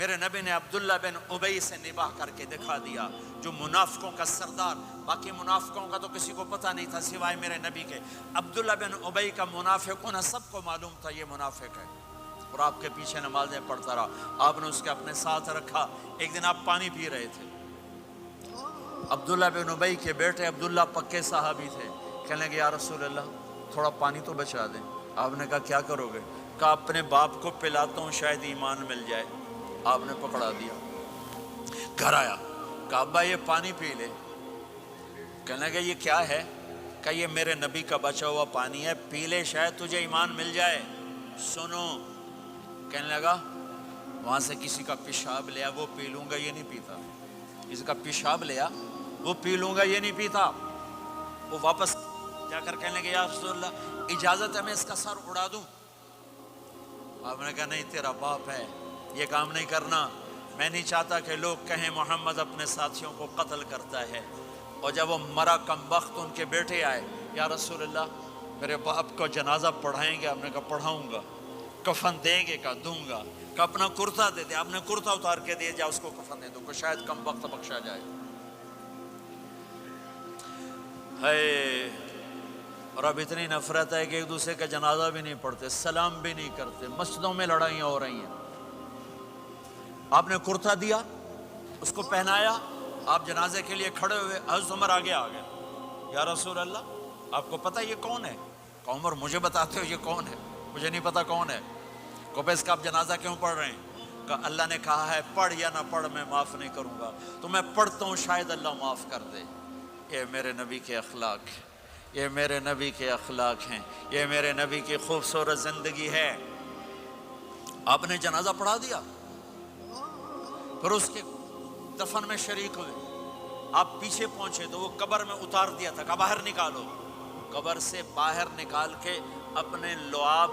میرے نبی نے عبداللہ بن ابی سے نباہ کر کے دکھا دیا، جو منافقوں کا سردار، باقی منافقوں کا تو کسی کو پتہ نہیں تھا سوائے میرے نبی کے، عبداللہ بن ابی کا منافق ہونا سب کو معلوم تھا، یہ منافق ہے، اور آپ کے پیچھے نمازیں پڑھتا رہا۔ آپ نے اس کے اپنے ساتھ رکھا۔ ایک دن آپ پانی پی رہے تھے، عبداللہ بن ابی کے بیٹے عبداللہ پکے صحابی تھے، کہنے لگے یا رسول اللہ تھوڑا پانی تو بچا دیں۔ آپ نے کہا کیا کرو گے؟ کہا اپنے باپ کو پلاتا ہوں شاید ایمان مل جائے۔ آپ نے پکڑا دیا، گھر آیا، کہا ابا یہ پانی پی لے۔ کہنے لگے یہ کیا ہے؟ کہا یہ میرے نبی کا بچا ہوا پانی ہے، پی لے شاید تجھے ایمان مل جائے۔ سنو، کہنے لگا وہاں سے کسی کا پیشاب لیا وہ پی لوں گا، یہ نہیں پیتا، کسی کا پیشاب لیا وہ پی لوں گا، یہ نہیں پیتا۔ وہ واپس جا کر کہنے لگے یا رسول اللہ اجازت ہے میں اس کا سر اڑا دوں؟ آپ نے کہا نہیں، تیرا باپ ہے، یہ کام نہیں کرنا، میں نہیں چاہتا کہ لوگ کہیں محمد اپنے ساتھیوں کو قتل کرتا ہے۔ اور جب وہ مرا کم وقت ان کے بیٹے آئے، یا رسول اللہ میرے باپ کو جنازہ پڑھائیں گے؟ آپ نے کہا پڑھاؤں گا۔ کفن دیں گے؟ کہا دوں گا۔ کہ اپنا کرتا دے دے۔ آپ نے کرتا اتار کے دے جا، اس کو کفن دے دو کہ شاید کم وقت بخشا جائے۔ ہے، اور اب اتنی نفرت ہے کہ ایک دوسرے کا جنازہ بھی نہیں پڑھتے، سلام بھی نہیں کرتے، مسجدوں میں لڑائیاں ہو رہی ہیں۔ آپ نے کرتا دیا، اس کو پہنایا، آپ جنازے کے لیے کھڑے ہوئے، حضرت عمر آگے آ گئے، یا رسول اللہ آپ کو پتہ یہ کون ہے؟ کہ عمر مجھے بتاتے ہو یہ کون ہے؟ مجھے نہیں پتا کون ہے۔ کہ اس کا آپ جنازہ کیوں پڑھ رہے ہیں؟ کہ اللہ نے کہا ہے پڑھ یا نہ پڑھ میں معاف نہیں کروں گا، تو میں پڑھتا ہوں شاید اللہ معاف کر دے۔ یہ میرے نبی کے اخلاق، یہ میرے نبی کے اخلاق ہیں، یہ میرے نبی کی خوبصورت زندگی ہے۔ آپ نے جنازہ پڑھا دیا، پھر اس کے دفن میں شریک ہوئے۔ آپ پیچھے پہنچے تو وہ قبر میں اتار دیا تھا کہ باہر نکالو۔ قبر سے باہر نکال کے اپنے لعاب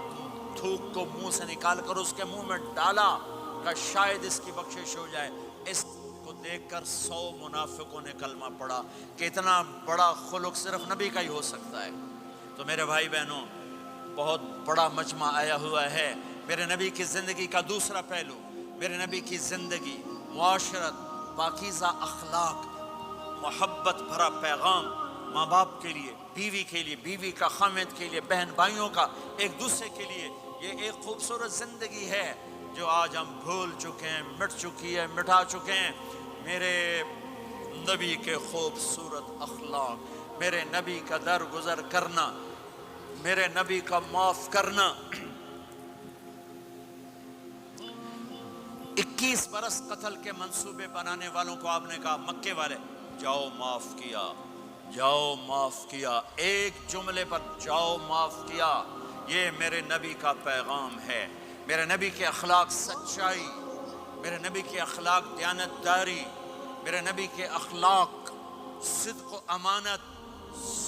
تھوک کو منہ سے نکال کر اس کے منہ میں ڈالا کہ شاید اس کی بخشش ہو جائے۔ اس کو دیکھ کر 100 منافقوں نے کلمہ پڑھا کہ اتنا بڑا خلق صرف نبی کا ہی ہو سکتا ہے۔ تو میرے بھائی بہنوں، بہت بڑا مجمع آیا ہوا ہے۔ میرے نبی کی زندگی کا دوسرا پہلو، میرے نبی کی زندگی، معاشرت، پاکیزہ اخلاق، محبت بھرا پیغام، ماں باپ کے لیے، بیوی کے لیے، بیوی کا خامد کے لیے، بہن بھائیوں کا ایک دوسرے کے لیے، یہ ایک خوبصورت زندگی ہے جو آج ہم بھول چکے ہیں، مٹ چکی ہے، مٹا چکے ہیں۔ میرے نبی کے خوبصورت اخلاق، میرے نبی کا درگزر کرنا، میرے نبی کا معاف کرنا۔ 21 برس قتل کے منصوبے بنانے والوں کو آپ نے کہا مکے والے جاؤ معاف کیا، جاؤ معاف کیا، ایک جملے پر جاؤ معاف کیا۔ یہ میرے نبی کا پیغام ہے۔ میرے نبی کے اخلاق سچائی، میرے نبی کے اخلاق دیانتداری، میرے نبی کے اخلاق صدق و امانت۔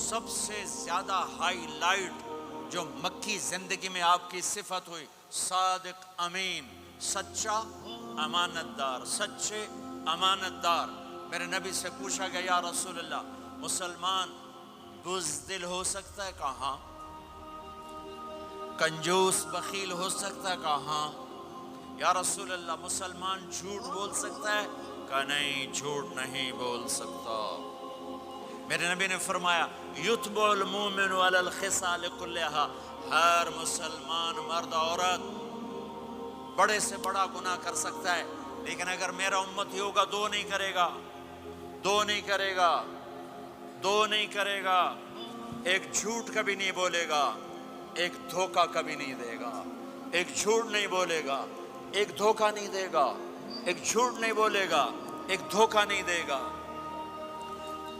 سب سے زیادہ ہائی لائٹ جو مکی زندگی میں آپ کی صفت ہوئی، صادق امین، سچا امانت دار، سچے امانت دار۔ میرے نبی سے پوچھا گیا یا رسول اللہ مسلمان بزدل ہو سکتا ہے؟ کہا ہاں۔ کنجوس بخیل ہو سکتا ہے؟ کہا ہاں۔ یا رسول اللہ مسلمان جھوٹ بول سکتا ہے؟ کہا نہیں، جھوٹ نہیں بول سکتا۔ میرے نبی نے فرمایا یتبع المؤمن علی الخصال کلھا، ہر مسلمان مرد عورت بڑے سے بڑا گناہ کر سکتا ہے، لیکن اگر میرا امتی ہوگا دو نہیں کرے گا، دو نہیں کرے گا، دو نہیں کرے گا۔ ایک جھوٹ کبھی نہیں بولے گا، ایک دھوکہ کبھی نہیں دے گا۔ ایک جھوٹ نہیں بولے گا، ایک دھوکہ نہیں دے گا۔ ایک جھوٹ نہیں بولے گا، ایک دھوکہ نہیں دے گا۔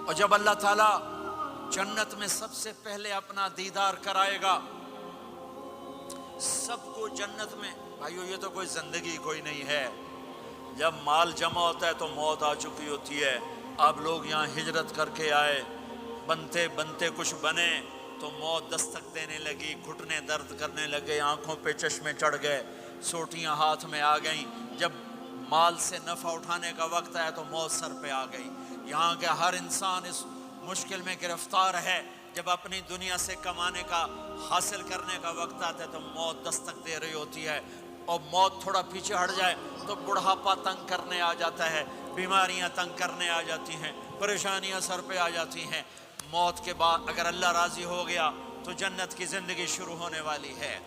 اور جب اللہ تعالیٰ جنت میں سب سے پہلے اپنا دیدار کرائے گا سب کو جنت میں، بھائیو یہ تو کوئی زندگی کوئی نہیں ہے۔ جب مال جمع ہوتا ہے تو موت آ چکی ہوتی ہے۔ اب لوگ یہاں ہجرت کر کے آئے، بنتے بنتے کچھ بنے تو موت دستک دینے لگی، گھٹنے درد کرنے لگے، آنکھوں پہ چشمے چڑھ گئے، سوٹیاں ہاتھ میں آ گئیں۔ جب مال سے نفع اٹھانے کا وقت آیا تو موت سر پہ آ گئی۔ یہاں کے ہر انسان اس مشکل میں گرفتار ہے۔ جب اپنی دنیا سے کمانے کا، حاصل کرنے کا وقت آتا ہے تو موت دستک دے رہی ہوتی ہے۔ اور موت تھوڑا پیچھے ہٹ جائے تو بڑھاپا تنگ کرنے آ جاتا ہے، بیماریاں تنگ کرنے آ جاتی ہیں، پریشانیاں سر پہ آ جاتی ہیں۔ موت کے بعد اگر اللہ راضی ہو گیا تو جنت کی زندگی شروع ہونے والی ہے۔